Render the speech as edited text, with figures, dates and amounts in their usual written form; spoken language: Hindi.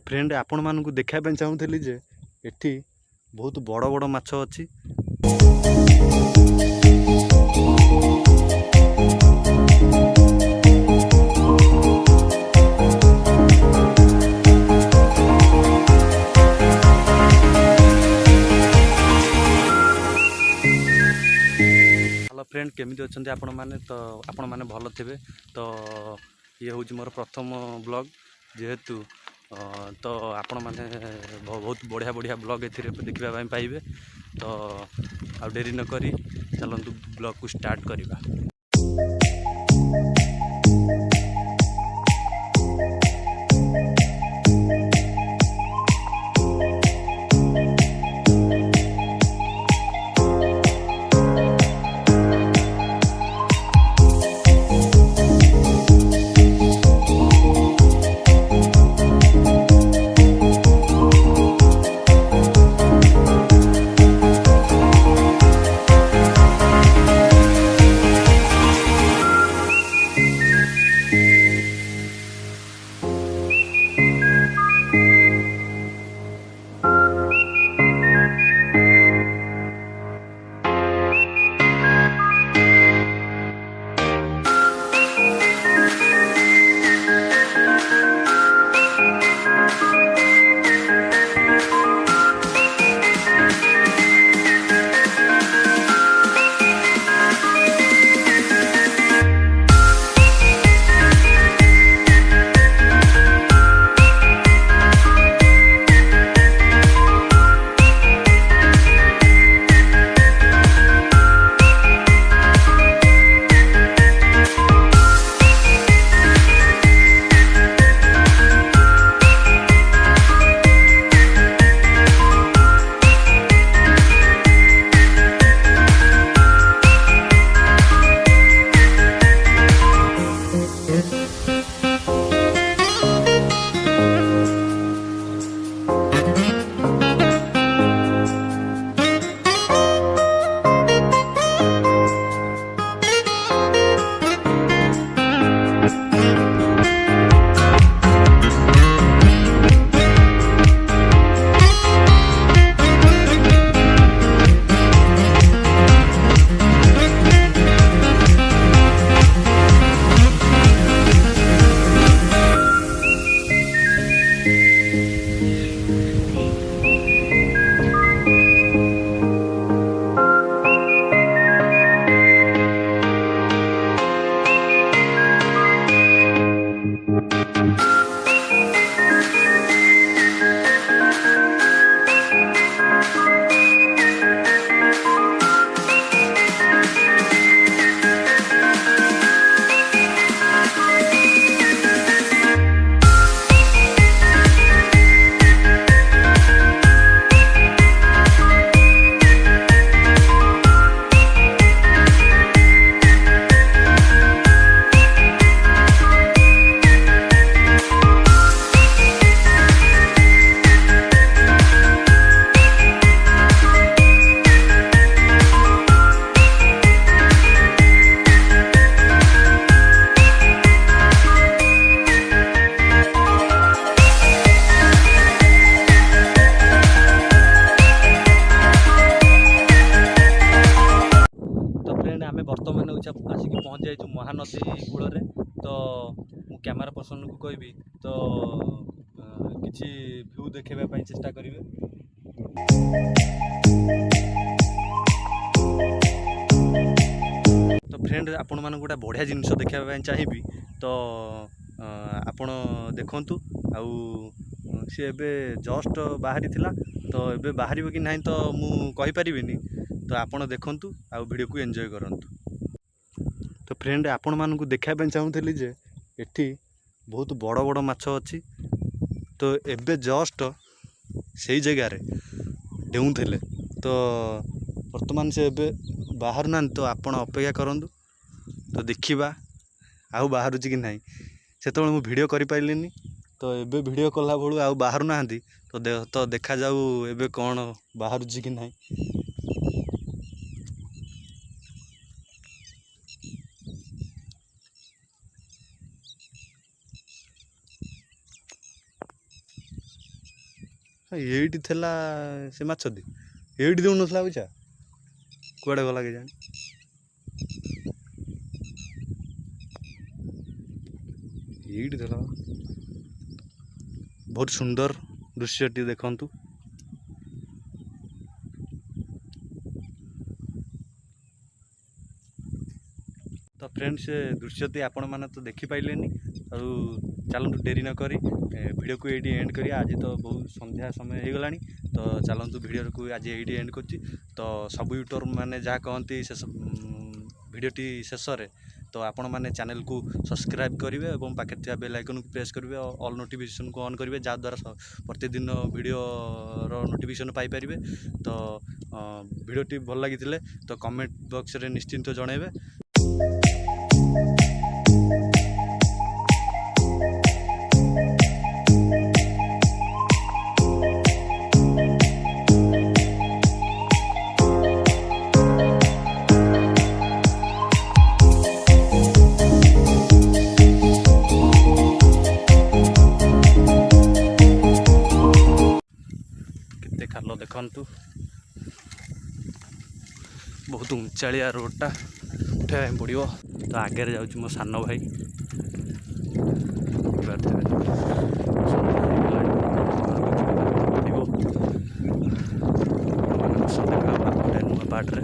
फ्रेंड आपण मानकु देखा चाहूली जे एठी बहुत बड़ बड़ माछ अच्छी। हेलो फ्रेंड केमी अच्छा आपण मैंने तो आपण मैंने भल थे। तो ये हूँ मोर प्रथम ब्लॉग जेहेतु तो आपण मैंने बहुत बढ़िया बढ़िया ब्लॉग ए देखा पाइबे। तो आ डेरी न करी चलतु ब्लॉग को स्टार्ट करवा। आम बर्तमान आसिक पहुँच जाइए महानदी कूल। तो मु कैमेरा पर्सन को कहबी तो किसी व्यू देखापी चेष्टा करेंगे। तो फ्रेंड आपण मानक गोटे बढ़िया जिनस देखा चाहिए तो आपण देखु आउ सी एबे जस्ट बाहरी थिला। तो एबे बाहर कि नहीं तो मु कहि परिबिनी। तो आपण देखंतु आ वीडियो को एंजॉय करंतु। तो फ्रेंड आपण मानकु देखा चाहूली जे एठी बहुत बड़ बड़ माछ अच्छी। तो एबे जस्ट से जगार डेउले तो वर्तमान से एबे बाहर ना। तो आपण अपेक्षा करंतु तो देखिबा आउ बाहर कि नहीं। से मु वीडियो करि पाइलिनी। तो एबे वीडियो कला बेलू आउ बाहर ना तो देखा जाऊ एबे कौन बाहर कि नहीं। ଏଇଠି ଥିଲା ସେ ମାଛଟି ଏଇଠି ଦେଉନଥିଲା ବୁଝା କୁଆଡ଼େ ଗଲା କେଜାଣି। ଏଇଠି ଥିଲା ବହୁତ ସୁନ୍ଦର ଦୃଶ୍ୟଟି ଦେଖନ୍ତୁ। ତ ଫ୍ରେଣ୍ଡ ସେ ଦୃଶ୍ୟଟି ଆପଣମାନେ ତ ଦେଖିପାରିଲେନି। ଆଉ ଚାଲନ୍ତୁ ଡେରି ନ କରି ଭିଡ଼ିଓକୁ ଏଇଠି ଏଣ୍ଡ କରିବା। ଆଜି ତ ବହୁତ ସନ୍ଧ୍ୟା ସମୟ ହେଇଗଲାଣି, ତ ଚାଲନ୍ତୁ ଭିଡ଼ିଓକୁ ଆଜି ଏଇଠି ଏଣ୍ଡ କରୁଛି। ତ ସବୁ ୟୁଟ୍ୟୁବର ମାନେ ଯାହା କହନ୍ତି ଶେଷ ଭିଡ଼ିଓଟି ଶେଷରେ, ତ ଆପଣମାନେ ଚ୍ୟାନେଲକୁ ସବସ୍କ୍ରାଇବ୍ କରିବେ ଏବଂ ପାଖରେ ଥିବା ବେଲ୍ ଆଇକନ୍କୁ ପ୍ରେସ୍ କରିବେ, ଅଲ୍ ନୋଟିଫିକେସନ୍କୁ ଅନ୍ କରିବେ, ଯାହାଦ୍ୱାରା ପ୍ରତିଦିନ ଭିଡ଼ିଓର ନୋଟିଫିକେସନ୍ ପାଇପାରିବେ। ତ ଭିଡ଼ିଓଟି ଭଲ ଲାଗିଥିଲେ ତ କମେଣ୍ଟ ବକ୍ସରେ ନିଶ୍ଚିନ୍ତ ଜଣାଇବେ। କେତେ ଖାଲ ଦେଖନ୍ତୁ, ବହୁତ ଉଞ୍ଚାଳିଆ ରୋଡ଼ଟା, ଉଠିବା ପାଇଁ ପଡ଼ିବ। ତ ଆଗରେ ଯାଉଛି ମୋ ସାନ ଭାଇ, ପଡ଼ିବ। ନୂଆ ପାର୍ଟରେ।